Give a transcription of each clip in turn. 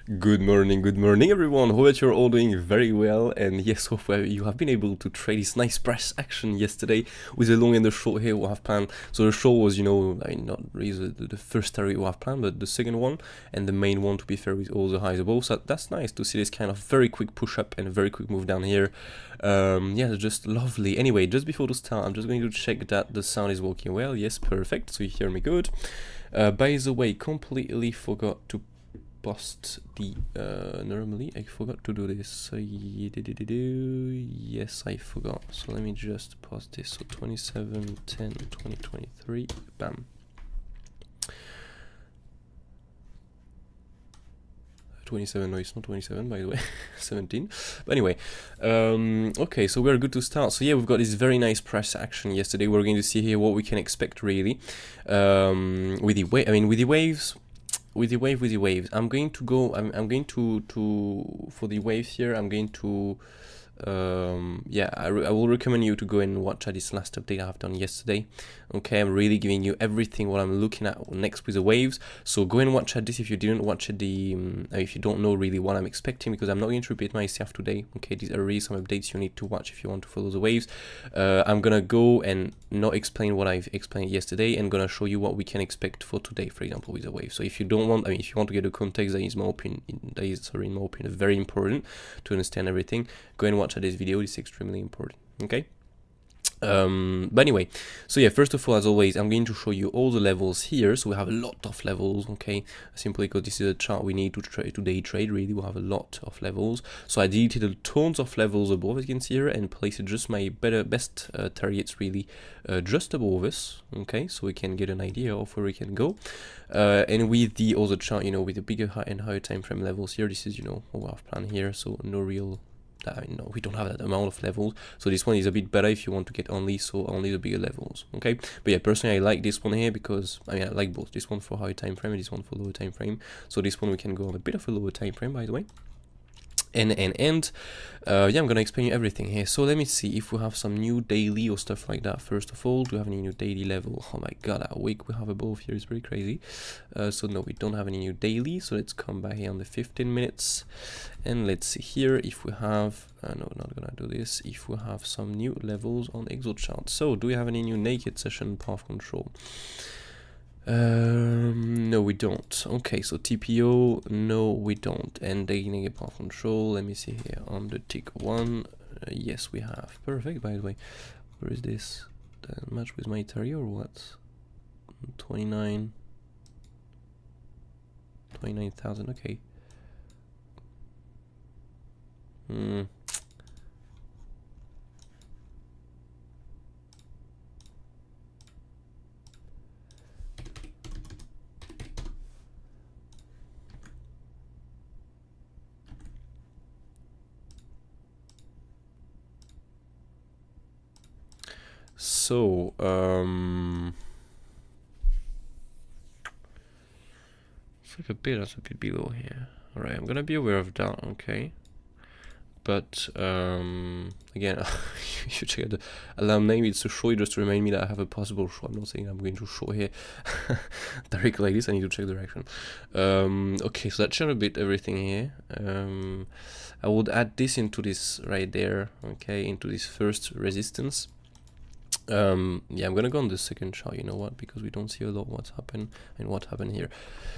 Good morning everyone, hope that you're all doing very well, and yes, hopefully you have been able to trade this nice price action yesterday with the long and the short here we have planned. So the short was, not really the first target we have planned, but the second one, and the main one to be fair with all the highs above, so that's nice to see this kind of very quick push up and a very quick move down here. Yeah, just lovely. Anyway, just before to start, I'm just going to check that the sound is working well. Yes, perfect, so you hear me good. By the way, completely forgot to post the normally I forgot to do this. Yes, I forgot, so let me just post this. So 27/10/2023, bam. 27, no, it's not 27 by the way. 17, but anyway, okay, so we're good to start. So yeah, we've got this very nice price action yesterday. We're going to see here what we can expect really with the waves. With the waves, I'm going to go. I'm going to for the waves here. I'm going to. Yeah, I will recommend you to go and watch this last update I have done yesterday. Okay, I'm really giving you everything what I'm looking at next with the waves. So go and watch this if you didn't watch it. If you don't know really what I'm expecting, because I'm not going to repeat myself today. Okay, these are really some updates you need to watch if you want to follow the waves. I'm gonna go and not explain what I've explained yesterday, and gonna show you what we can expect for today, for example, with the waves. So if you don't want, if you want to get a context, that is in my opinion, very important to understand everything. Go and watch this video. It's extremely important. Okay. But anyway, so yeah, first of all, as always, I'm going to show you all the levels here. So we have a lot of levels, okay, simply because this is a chart we need to day trade. Really, we have a lot of levels. So I deleted tons of levels above, as you can see here, and placed just my best targets really just above us, okay, so we can get an idea of where we can go. And with the other chart, with the bigger and higher time frame levels here, this is what we have planned here. So no real. No, we don't have that amount of levels, so this one is a bit better if you want to get only the bigger levels. Okay, but yeah, personally I like this one here because I like both, this one for higher time frame and this one for lower time frame. So this one we can go on a bit of a lower time frame, by the way. Yeah, I'm gonna explain you everything here. So let me see if we have some new daily or stuff like that. First of all, do we have any new daily level? Oh my god, that week we have above here is very crazy. So no, we don't have any new daily. So let's come back here on the 15 minutes and let's see here if we have no, not gonna do this, if we have some new levels on Exo chart. So do we have any new naked session path control? No, we don't. Okay, so TPO, no, we don't. And daily negative path control, let me see here on the tick one. Yes, we have. Perfect, by the way. Where is this? Match with my target or what? 29,000, okay. So, it's like that's a bit below here. Alright, I'm gonna be aware of that, okay. But, again, you should check out the alarm name. It's a show just to remind me that I have a possible show. I'm not saying I'm going to show here directly like this. I need to check direction. Okay, so that changed a bit everything here. I would add this into this right there, okay, into this first resistance. Yeah, I'm gonna go on the second chart, because we don't see a lot what's happened and what happened here.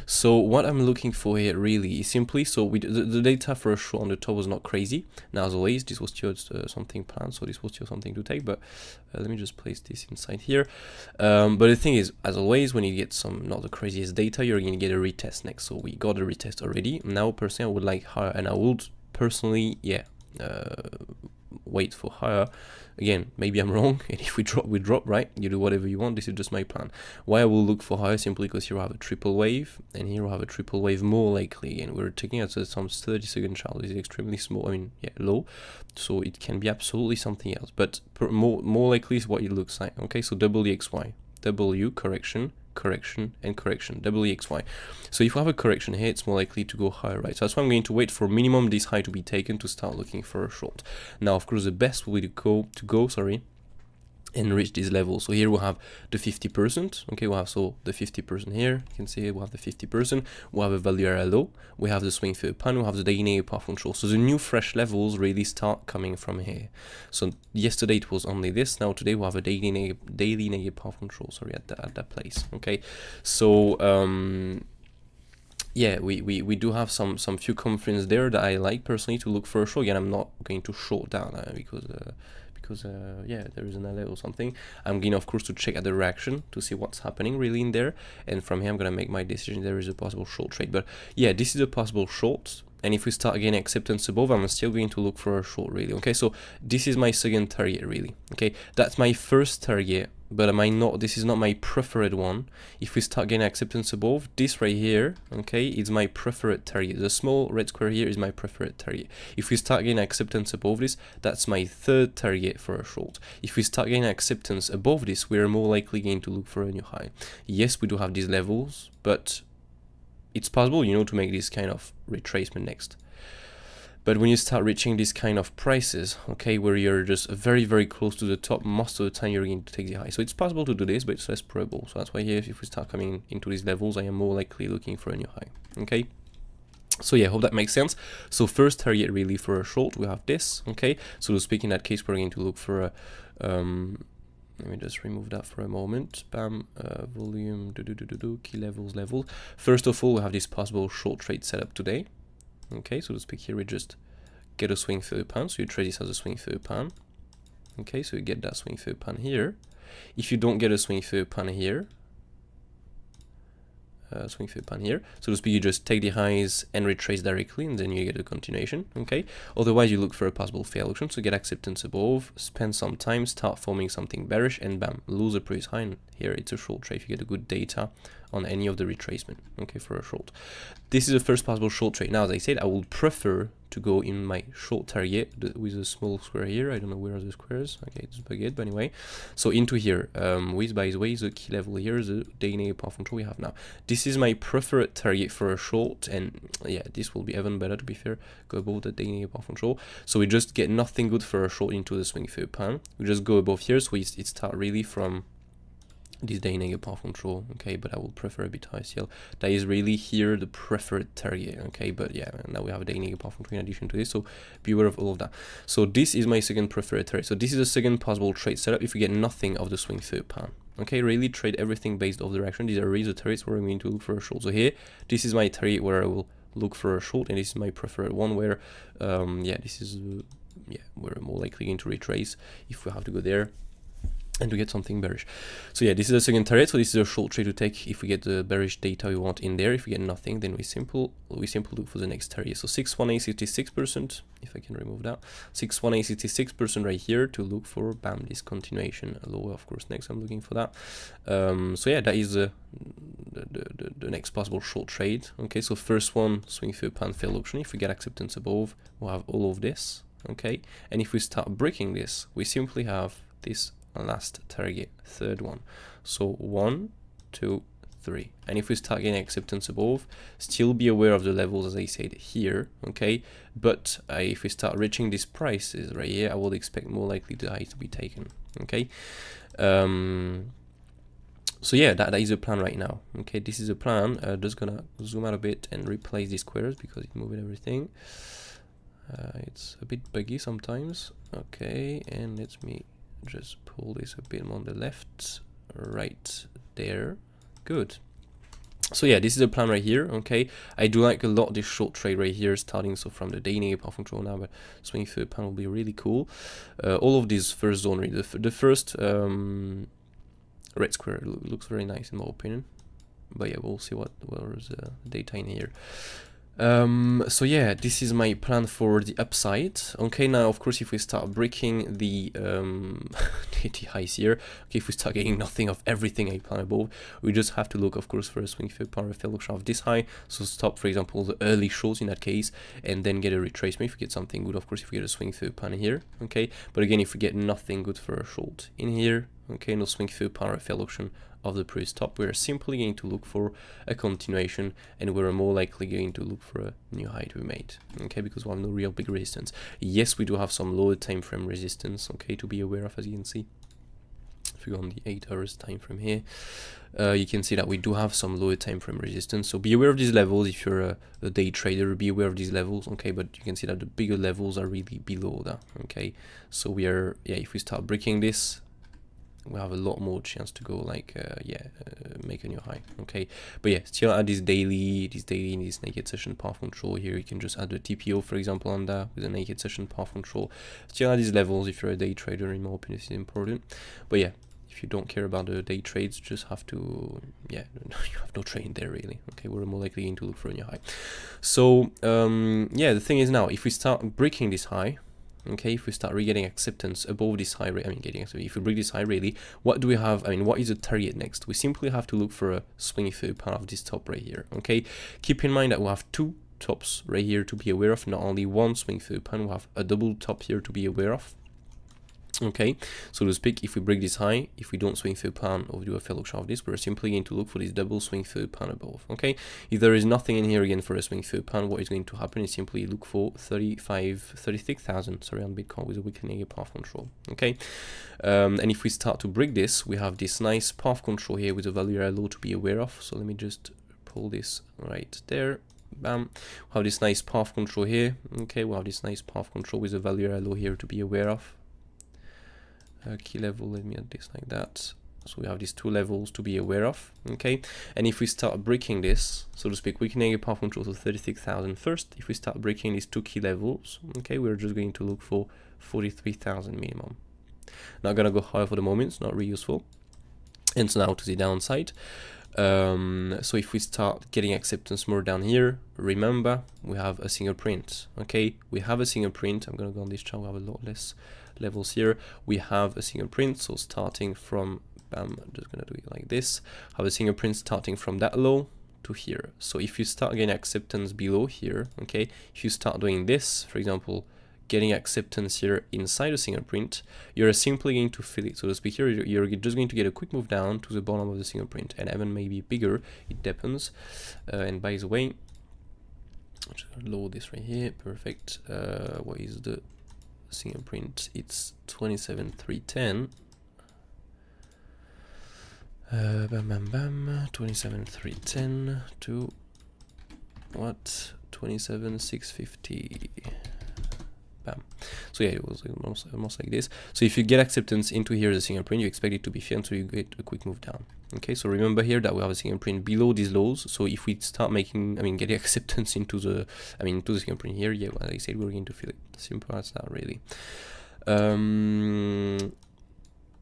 So what I'm looking for here really is simply, so the data for a short on the top was not crazy. Now as always, this was just something planned, so this was just something to take, but let me just place this inside here. But the thing is, as always, when you get some not the craziest data, you're gonna get a retest next. So we got a retest already. Now personally I would like higher, and I would personally, yeah, wait for higher. Again, maybe I'm wrong, and if we drop, right? You do whatever you want. This is just my plan. Why I will look for higher, simply because here I have a triple wave, and here I have a triple wave more likely. Again, we're taking out some 30-second chart. This is extremely small, low, so it can be absolutely something else, but more likely is what it looks like. Okay, so WXY, W, correction, and correction, WXY. So if we have a correction here, it's more likely to go higher, right? So that's why I'm going to wait for minimum this high to be taken to start looking for a short. Now, of course, the best way to go and reach this level. So here we'll have the 50%. Okay, we'll have so the 50% here. You can see we'll have the 50%. We'll have a value area low. We have the swing third pan. We'll have the daily negative path control. So the new fresh levels really start coming from here. So yesterday it was only this. Now today we'll have a daily negative path control. Sorry, at that place. Okay, so yeah, we do have some few confidence there that I like personally to look for a short. Again, I'm not going to short down because yeah, there is an alert or something. I'm going of course to check at the reaction to see what's happening really in there, and from here I'm gonna make my decision. There is a possible short trade, but yeah, this is a possible short. And if we start getting acceptance above, I'm still going to look for a short really. Okay, so this is my second target really. Okay, that's my first target, but this is not my preferred one. If we start getting acceptance above, this right here, okay, is my preferred target. The small red square here is my preferred target. If we start getting acceptance above this, that's my third target for a short. If we start getting acceptance above this, we're more likely going to look for a new high. Yes, we do have these levels, but it's possible, you know, to make this kind of retracement next. But when you start reaching these kind of prices, okay, where you're just very, very close to the top, most of the time you're going to take the high. So it's possible to do this, but it's less probable. So that's why here, if we start coming into these levels, I am more likely looking for a new high, okay? So yeah, hope that makes sense. So first target really for a short, we have this, okay? So to speak, in that case, we're going to look for a, let me just remove that for a moment. Bam, volume, key levels, level. First of all, we have this possible short trade setup today. Okay, so to speak here, we just get a swing third pan. So you trade this as a swing third pan. Okay, so you get that swing third pan here. If you don't get a swing third pan here, so to speak, you just take the highs and retrace directly, and then you get a continuation. Okay, otherwise you look for a possible fail option, so get acceptance above, spend some time, start forming something bearish, and bam, lose a previous high. And here it's a short trade if you get a good data on any of the retracement, okay, for a short. This is the first possible short trade. Now, as I said, I would prefer to go in my short target with a small square here. I don't know where are the squares. Okay, it's baguette, but anyway. So into here, with, by the way, the key level here, the daily negative path control we have now. This is my preferred target for a short, and yeah, this will be even better, to be fair. Go above the daily negative path control. So we just get nothing good for a short into the swing third pan. We just go above here, so it starts really from this daily negative path control, okay, but I will prefer a bit high still. That is really here the preferred target, okay, but yeah, now we have a daily negative path control in addition to this, so beware of all of that. So this is my second preferred target. So this is the second possible trade setup if we get nothing of the swing third pan. Okay, really trade everything based off the direction. These are really the targets where I'm going to look for a short. So here, this is my target where I will look for a short, and this is my preferred one where, yeah, this is, yeah, we're more likely going to retrace if we have to go there and to get something bearish. So yeah, this is the second target. So this is a short trade to take if we get the bearish data we want in there. If we get nothing, then we simply look for the next target. So 618 66%, if I can remove that, 618 66% right here to look for, bam, this continuation lower. Of course, next I'm looking for that. So yeah, that is the next possible short trade. Okay, so first one, swing through pan fail option. If we get acceptance above, we'll have all of this. Okay, and if we start breaking this, we simply have this last target, third one. So 1, 2, 3, and if we start getting acceptance above, still be aware of the levels as I said here, okay, but if we start reaching these prices right here, I would expect more likely the high to be taken. Okay, so yeah, that is a plan right now. Okay, this is a plan. Just gonna zoom out a bit and replace these squares because it moved everything. It's a bit buggy sometimes. Okay, and let me just pull this a bit on the left, right there. Good. So yeah, this is the plan right here. Okay, I do like a lot this short trade right here, starting so from the daily negative path control now, but swing through the pan will be really cool. All of these first zone, the first red square looks very nice in my opinion, but yeah, we'll see what is the data in here. So yeah, this is my plan for the upside. Okay, now of course if we start breaking the highs here, okay, if we start getting nothing of everything I plan above, we just have to look of course for a swing third pan fail option of this high. So stop, for example, the early shorts in that case, and then get a retracement if we get something good. Of course if we get a swing third pan here, okay, but again if we get nothing good for a short in here, okay, no swing third pan fail option of the previous top, we're simply going to look for a continuation, and we're more likely going to look for a new high to be made, okay, because we have no real big resistance. Yes, we do have some lower time frame resistance, okay, to be aware of, as you can see. If you go on the 8 hours time frame here, you can see that we do have some lower time frame resistance. So be aware of these levels. If you're a day trader, be aware of these levels, okay? But you can see that the bigger levels are really below that, okay? So we are, yeah, if we start breaking this, we have a lot more chance to go like make a new high, okay? But yeah, still add this daily naked session path control here. You can just add the TPO, for example, on that with a naked session path control. Still add these levels if you're a day trader. In my opinion, this is important. But yeah, if you don't care about the day trades, just have to, yeah, you have no trade there really, okay? We're more likely going to look for a new high. So yeah, the thing is now, if we start breaking this high, okay, if we start getting acceptance above this high rate, if we break this high really, what do we have? I mean, what is the target next? We simply have to look for a swing through part of this top right here, okay? Keep in mind that we have two tops right here to be aware of, not only one swing through pan, we have a double top here to be aware of. Okay, so to speak, if we break this high, if we don't swing through pan or do a fair look of this, we're simply going to look for this double swing through pan above. Okay, if there is nothing in here again for a swing through pan, what is going to happen is simply look for 36,000, sorry, on Bitcoin with a weakening path control. Okay, and if we start to break this, we have this nice path control here with a value area low to be aware of. So let me just pull this right there. Bam, we have this nice path control here. Okay, we have this nice path control with a value area low here to be aware of. Key level, let me add this like that. So we have these two levels to be aware of, okay? And if we start breaking this, so to speak, weakening a path control to 36,000 first. If we start breaking these two key levels, okay, we're just going to look for 43,000 minimum. Not gonna go higher for the moment, it's not really useful. And so now to the downside. So if we start getting acceptance more down here, remember we have a single print, okay? We have a single print. I'm gonna go on this chart, we have a lot less levels here. We have a single print, so starting from, bam, I'm just gonna do it like this. Have a single print starting from that low to here. So if you start getting acceptance below here, okay, if you start doing this, for example, getting acceptance here inside a single print, you're simply going to fill it, so to speak. Here you're just going to get a quick move down to the bottom of the single print, and even maybe bigger, it depends. And by the way, I'm just gonna load this right here. Perfect. What is the single print? It's 27,310. Bam bam bam, 27,310 to what? 27,650. Bam. So yeah, it was almost like this. So if you get acceptance into here as a single print, you expect it to be filled, so you get a quick move down. Okay, so remember here that we have a single print below these lows. So if we start making, getting acceptance into the, into the single print here, yeah, well, like I said, we're going to fill it. Simple as that, really.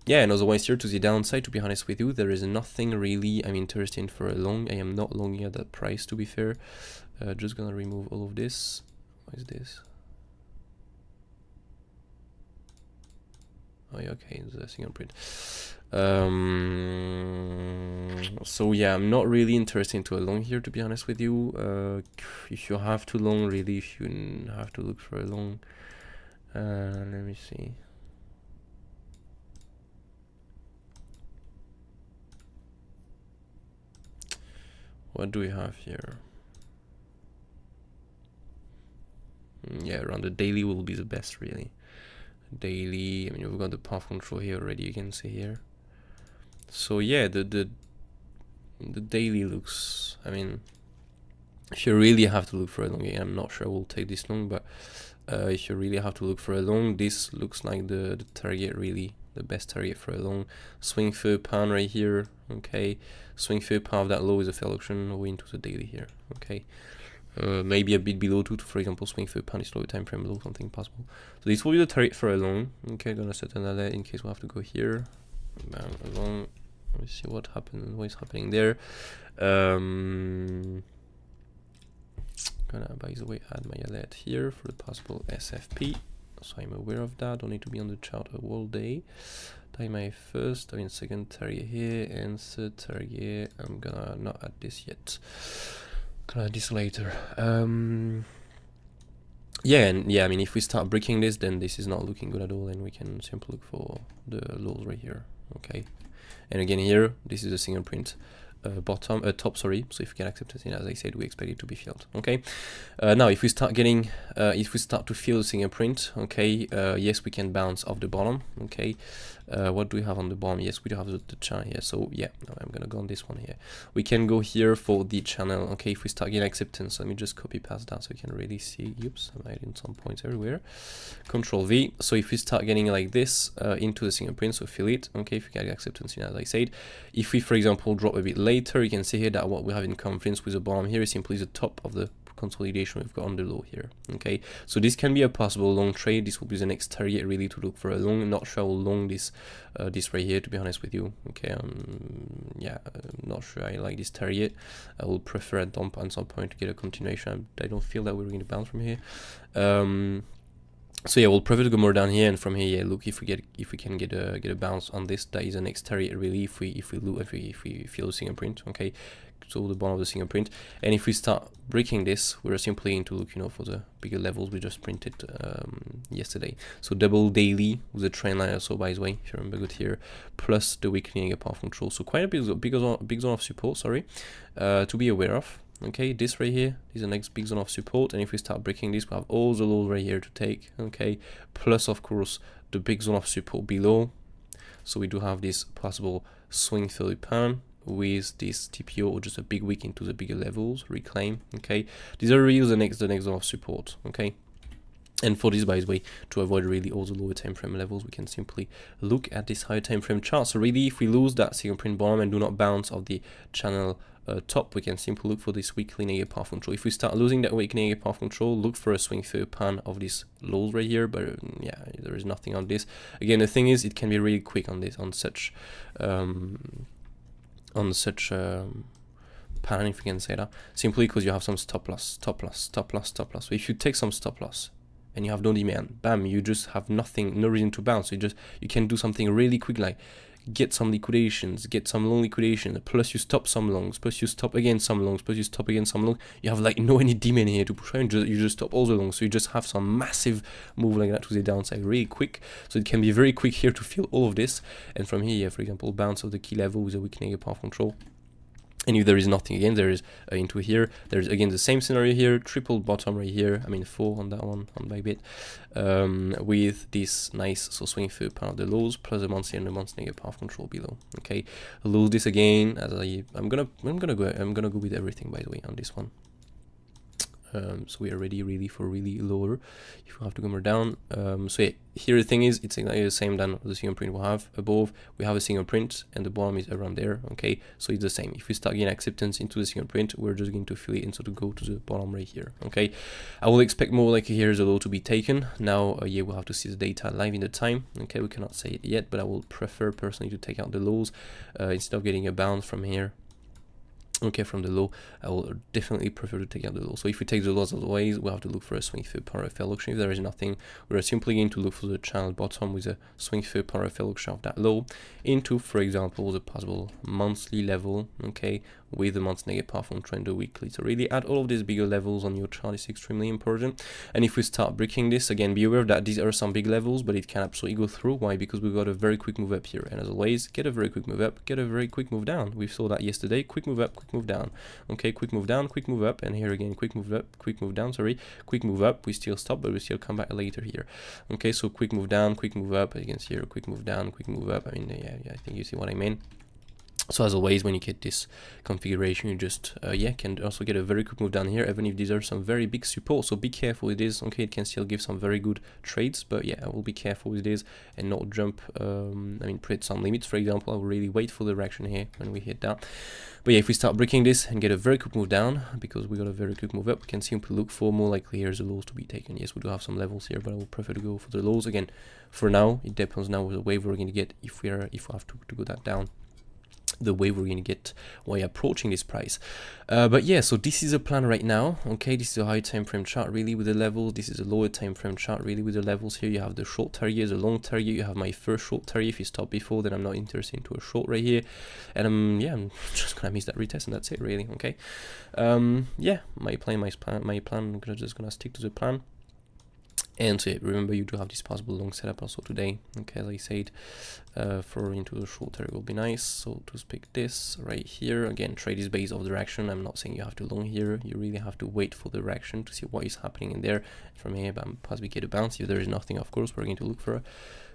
Yeah, and otherwise here to the downside, to be honest with you, there is nothing really I'm interested in for a long. I am not longing at that price, to be fair. Just gonna remove all of this. What is this? Oh yeah, okay, it's a single print. So yeah, I'm not really interested into a long here, to be honest with you. If you have to long, really, if you have to look for a long, let me see. What do we have here? Yeah, around the daily will be the best, really. Daily, we've got the path control here already, you can see here. So yeah, the daily looks, if you really have to look for a long, I'm not sure we'll take this long, but if you really have to look for a long, this looks like the target, really, the best target for a long. Swing through pan right here, okay. Swing through pan of that low is a fair option, or into the daily here, okay. Maybe a bit below to, for example, swing through pan is low time frame low, something possible. So this will be the target for a long. Okay, gonna set another in case we have to go here. Bam, a long. Let me see what happened. What is happening there? Gonna, by the way, add my alert here for the possible SFP, so I'm aware of that. Don't need to be on the chart a whole day. Time my first, second target here, and third target. I'm gonna not add this yet. Gonna add this later. Yeah, and yeah, if we start breaking this, then this is not looking good at all, and we can simply look for the lows right here. Okay, and again here, this is a single print. Top, sorry. So if we get acceptance in, as I said, we expect it to be filled. Okay. Now, if we start getting, if we start to fill the single print, okay, yes, we can bounce off the bottom. Okay. What do we have on the bottom? Yes, we do have the channel here. So yeah, no, I'm gonna go on this one here. We can go here for the channel. Okay, if we start getting acceptance, let me just copy paste that so you can really see. Oops, I'm hiding some points everywhere. Control V. So if we start getting like this into the single print, so fill it. Okay, if you get acceptance, as I said. If we, for example, drop a bit later, you can see here that what we have in confidence with the bottom here is simply the top of the consolidation we've got on the low here. Okay, so this can be a possible long trade. This will be the next target really to look for a long. I'm not sure how long this this right here, to be honest with you. Okay, yeah, I'm not sure I like this target. I will prefer a dump at some point to get a continuation. I don't feel that we're going to bounce from here. So yeah, we'll prefer to go more down here, and from here, yeah, look, if we can get a bounce on this, that is the next target really. If we feel the single print, okay, so the bottom of the single print, and if we start breaking this, we're simply going to look, you know, for the bigger levels we just printed yesterday. So double daily with a trend line also, by the way, if you remember good here, plus the weakening path control. So quite a big zone of support, sorry, to be aware of. Okay, this right here is the next big zone of support, and if we start breaking this, we have all the lows right here to take. Okay, plus of course the big zone of support below. So we do have this possible swing through the pan with this TPO, or just a big wick into the bigger levels, reclaim. Okay, these are really the next zone of support. Okay, and for this, by the way, to avoid really all the lower time frame levels, we can simply look at this higher time frame chart. So really, if we lose that single print bottom and do not bounce off the channel top, we can simply look for this weekly negative path control. If we start losing that weekly negative path control, look for a swing through pan of these lows right here, but yeah, there is nothing on this. Again, the thing is, it can be really quick on this, on such pan, if you can say that, simply because you have some stop loss. So if you take some stop loss and you have no demand, bam, you just have nothing, no reason to bounce. So you can do something really quick, like get some liquidations, get some long liquidation, plus you stop some longs, plus you stop again some longs, plus you stop again some longs. You have like no any demand here to push out, you just stop all the longs. So you just have some massive move like that to the downside really quick. So it can be very quick here to feel all of this. And from here, for example, bounce of the key level with a weakening path control. And if there is nothing again, there is into here. There's again the same scenario here, triple bottom right here. I mean 4 on that one, on my bit, with this nice swing through part of the lows plus the monthly and the monthly negative path control below. Okay, lose this again. As I'm gonna go with everything, by the way, on this one. So we are ready really for really lower if we have to go more down. So yeah, here the thing is, it's exactly the same than the single print we have above. We have a single print and the bottom is around there. Okay, so it's the same. If we start getting acceptance into the single print, we're just going to fill it and so to go to the bottom right here. Okay, I will expect more like here's a low to be taken. Now yeah, we'll have to see the data live in the time. Okay, we cannot say it yet, but I will prefer personally to take out the lows instead of getting a bounce from here. Okay, from the low, I will definitely prefer to take out the low. So if we take the lows otherwise, we'll have to look for a swing through power FL auction. If there is nothing, we're simply going to look for the channel bottom with a swing through power FL auction of that low into, for example, the possible monthly level, okay, with the month's negative path on trend or weekly. So really add all of these bigger levels on your chart is extremely important. And if we start breaking this, again, be aware that these are some big levels, but it can absolutely go through. Why? Because we've got a very quick move up here. And as always, get a very quick move up, get a very quick move down. We saw that yesterday, quick move up, quick move down. Okay, quick move down, quick move up, and here again, quick move up, quick move down, sorry, quick move up, we still stop, but we still come back later here. Okay, so quick move down, quick move up, as you can see here, quick move down, quick move up. I mean, yeah, I think you see what I mean. So as always, when you get this configuration, you just yeah, can also get a very quick move down here, even if these are some very big support. So be careful with this. Okay, it can still give some very good trades, but yeah, I will be careful with this and not jump. I mean, put some limits, for example. I will really wait for the reaction here when we hit that. But yeah, if we start breaking this and get a very quick move down, because we got a very quick move up, we can simply look for more likely here's the lows to be taken. Yes, we do have some levels here, but I will prefer to go for the lows again. For now, it depends now with the wave we're going to get if we have to go that down. The way we're going to get while approaching this price. But yeah, so this is a plan right now. Okay, this is a high time frame chart really with the levels. This is a lower time frame chart really with the levels. Here you have the short target, the long target. You have my first short target. If you stop before, then I'm not interested into a short right here, and yeah, I'm just gonna miss that retest and that's it really. Okay, yeah, my plan, I'm just gonna stick to the plan. And so yeah, remember, you do have this possible long setup also today. Okay, as I said, for into the short term will be nice. So to pick this right here, again, trade is based off the reaction. I'm not saying you have to long here. You really have to wait for the reaction to see what is happening in there. From here, possibly get a bounce. If there is nothing, of course, we're going to look for a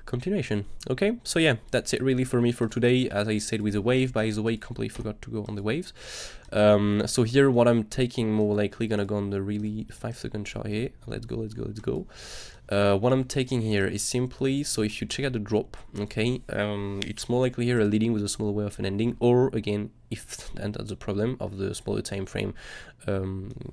continuation. Okay, so yeah, that's it really for me for today. As I said with the wave, by the way, completely forgot to go on the waves. So here what I'm taking, more likely gonna go on the really 5-second chart here. Let's go. What I'm taking here is simply, so if you check out the drop, okay, it's more likely here a leading with a smaller way of an ending, or again, if and that's the problem of the smaller time frame,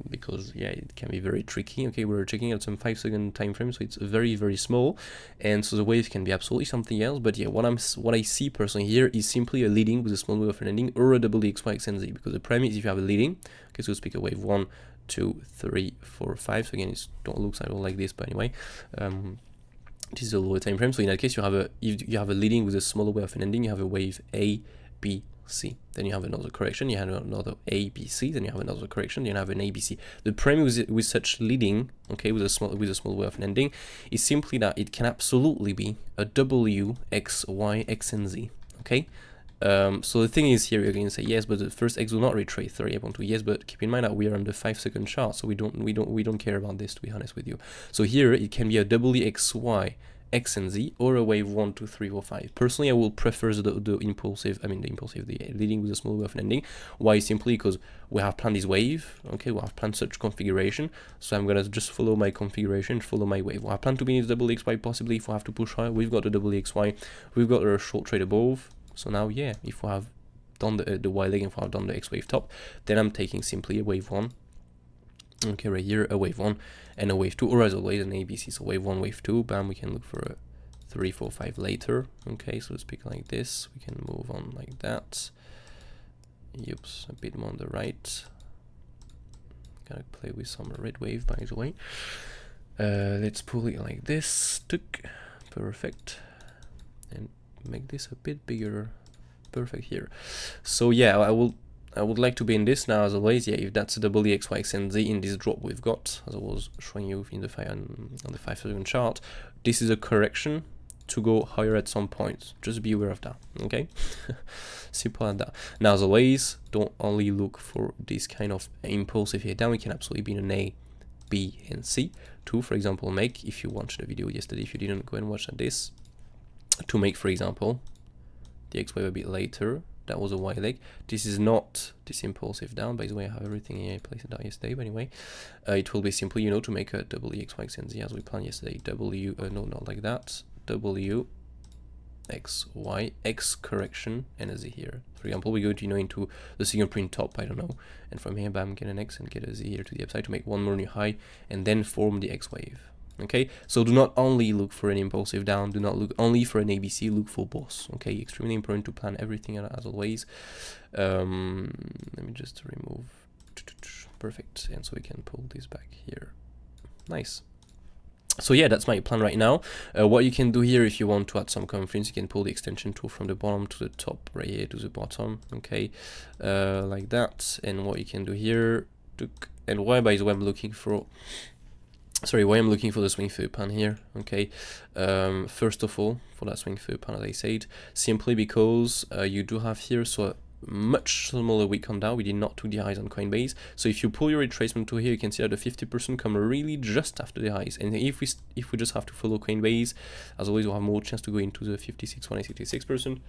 because yeah, it can be very tricky. Okay, we're checking out some 5-second time frame, so it's very small, and so the wave can be absolutely something else. But yeah, what I see personally here is simply a leading with a small way of an ending, or a double XY XNZ, because the premise if you have a leading, okay, so speak a wave 1, 2, 3, 4, 5. So again, it don't look like this, but anyway, this is a lower time frame. So in that case, you have a leading with a smaller way of an ending. You have a wave A, B, C. Then you have another correction. You have another A, B, C. Then you have another correction. Then you have an A, B, C. The premise with such leading, okay, with a small way of an ending, is simply that it can absolutely be a W, X, Y, X, and Z. Okay. So the thing is here you're going to say yes, but the first X will not retrace 38.2. Yes, but keep in mind that we are on the 5-second chart, so we don't care about this, to be honest with you. So here it can be a WXY, X and Z, or a wave 1, 2, 3, 4, 5. Personally, I will prefer the leading with a small way of an ending. Why? Simply because we have planned this wave, okay, we have planned such configuration, so I'm gonna just follow my configuration, follow my wave. We have planned to be in the WXY, possibly if we have to push higher. We've got the WXY, we've got a short trade above. So now, yeah, if we have done the Y leg and if we have done the X wave top, then I'm taking simply a wave 1. Okay, right here, a wave 1 and a wave 2, or as always, an ABC. So wave 1, wave 2, bam, we can look for a 3, 4, 5 later. Okay, so let's pick like this. We can move on like that. Oops, a bit more on the right. Gotta play with some red wave, by the way. Let's pull it like this. Perfect. And make this a bit bigger. Perfect here. So yeah, I would like to be in this now as always. Yeah, if that's a double XY XNZ in this drop we've got, as I was showing you in the on the 5-second chart, this is a correction to go higher at some point. Just be aware of that. Okay. Simple as that. Now as always, don't only look for this kind of impulsive here down. We can absolutely be in an A, B, and C to, for example, make, if you watched the video yesterday, if you didn't, go and watch this, to make, for example, the X wave a bit later. That was a Y leg. This is not this impulsive down. By the way, I have everything here. I placed it down yesterday. But anyway, it will be simply, you know, to make a double XY XNZ as we planned yesterday. W, no, not like that. W, X, Y, X correction, and a Z here. For example, we go to, you know, into the fingerprint top, I don't know, and from here, bam, get an X and get a Z here to the upside to make one more new high, and then form the X wave. Okay, so do not only look for an impulsive down, do not look only for an ABC, look for both. Okay, extremely important to plan everything as always. Let me just remove. Perfect, and so we can pull this back here. Nice. So yeah, that's my plan right now. What you can do here, if you want to add some confidence, you can pull the extension tool from the bottom to the top, right here to the bottom. Okay, like that. And what you can do here, and why, by the way, I'm looking for. Sorry, why I'm looking for the swing through pan here, okay, first of all, for that swing through pan, as I said, simply because you do have here, so a much smaller wick on down. We did not do the highs on Coinbase, so if you pull your retracement tool here, you can see that the 50% come really just after the highs, and if we just have to follow Coinbase, as always, we'll have more chance to go into the 56.166%.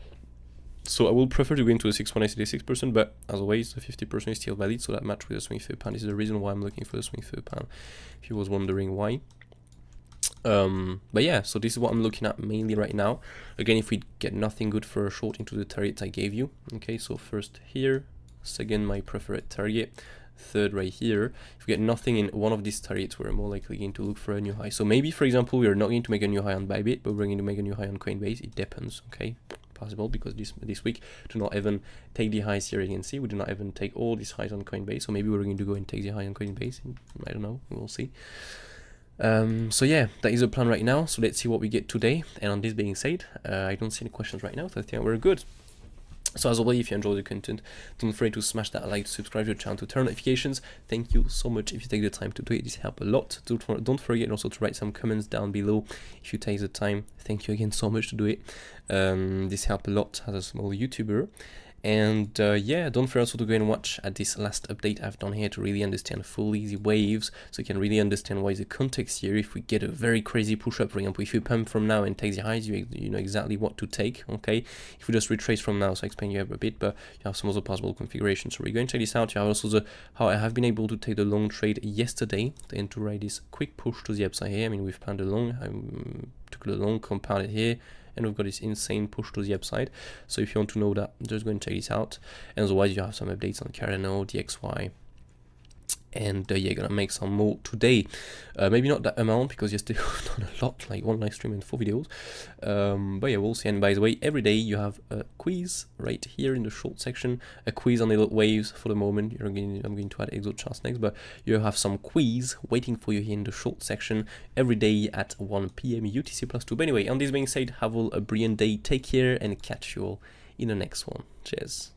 So I will prefer to go into the 6.86%, but as always, the 50% is still valid, so that match with the swing through pan. This is the reason why I'm looking for the swing through pan, if you was wondering why. But yeah, so this is what I'm looking at mainly right now. Again, if we get nothing good for a short into the targets I gave you, okay, so first here, second my preferred target, third right here. If we get nothing in one of these targets, we're more likely going to look for a new high. So maybe, for example, we are not going to make a new high on Bybit, but we're going to make a new high on Coinbase. It depends, okay. Possible, because this week do not even take the highs here. You can see we do not even take all these highs on Coinbase, so maybe we're going to go and take the high on Coinbase. I don't know, we'll see. So yeah, that is the plan right now. So let's see what we get today. And on this being said, I don't see any questions right now, so I think we're good. So as always, if you enjoy the content, don't forget to smash that like, subscribe to the channel to turn notifications. Thank you so much if you take the time to do it. This helps a lot. Don't forget also to write some comments down below if you take the time. Thank you again so much to do it. This helps a lot as a small YouTuber. And yeah, don't forget also to go and watch at this last update I've done here to really understand fully the waves, so you can really understand what is the context here. If we get a very crazy push-up, for example, if you pump from now and take the highs, you know exactly what to take, okay? If we just retrace from now, so I explain you a bit, but you have some other possible configurations. So we're going to check this out. You have also how I have been able to take the long trade yesterday and to ride this quick push to the upside here. I mean, we've pounded long, I took the long, compounded here, and we've got this insane push to the upside. So if you want to know that, just go and check this out. And otherwise, you have some updates on Cardano, DXY, and yeah, gonna make some more today. Maybe not that amount, because yesterday we've done a lot, like 1 live stream and 4 videos. But yeah, we'll see. And by the way, every day you have a quiz right here in the short section, a quiz on the waves for the moment. I'm going to add ExoCharts next, but you have some quiz waiting for you here in the short section every day at 1 PM UTC+2. But anyway, on this being said, have all a brilliant day, take care, and catch you all in the next one. Cheers.